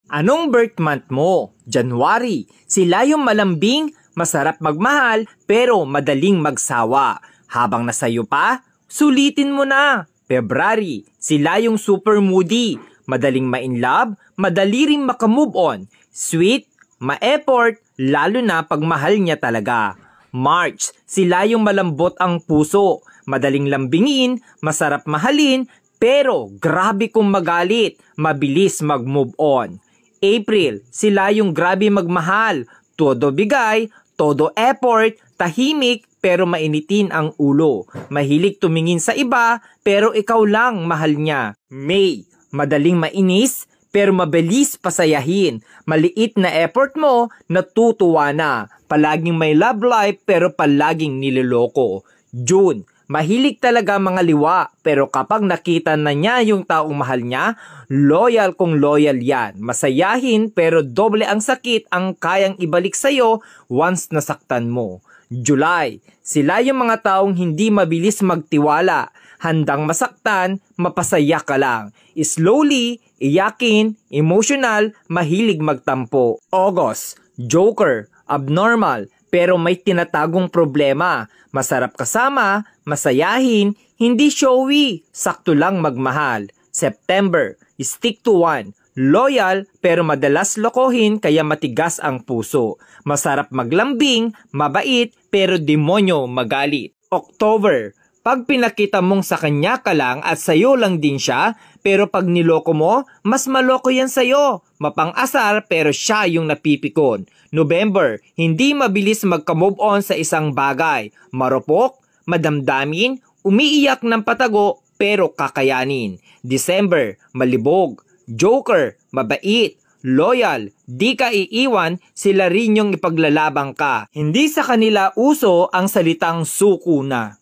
Anong birth month mo? January. Sila yung malambing, masarap magmahal, pero madaling magsawa. Habang nasayo pa, sulitin mo na. February. Sila yung super moody, madaling ma-inlove, madali ring makamove on. Sweet, ma-effort, lalo na pag mahal niya talaga. March. Sila yung malambot ang puso, madaling lambingin, masarap mahalin, pero grabe kung magalit, mabilis mag-move on. April, sila yung grabe magmahal, todo bigay, todo effort, tahimik pero mainitin ang ulo. Mahilig tumingin sa iba pero ikaw lang mahal niya. May, madaling mainis pero mabilis pasayahin. Maliit na effort mo, natutuwa na. Palaging may love life pero palaging niloloko. June, mahilig talaga mga liwa, pero kapag nakita na niya yung taong mahal niya, loyal kung loyal yan. Masayahin pero doble ang sakit ang kayang ibalik sa'yo once nasaktan mo. July, sila yung mga taong hindi mabilis magtiwala. Handang masaktan, mapasaya ka lang. Slowly, iyakin, emotional, mahilig magtampo. August, joker, abnormal, pero may tinatagong problema. Masarap kasama, masayahin, hindi showy, sakto lang magmahal. September, stick to one. Loyal pero madalas lokohin kaya matigas ang puso. Masarap maglambing, mabait pero demonyo magalit. October, pag pinakita mong sa kanya ka lang at sayo lang din siya, pero pag niloko mo, mas maloko yan sayo. Mapang-asar pero siya yung napipikon. November, hindi mabilis magka-move on sa isang bagay. Marupok, madamdamin, umiiyak ng patago pero kakayanin. December, malibog, joker, mabait, loyal, di ka iiwan, sila rin yung ipaglalabang ka. Hindi sa kanila uso ang salitang suko na.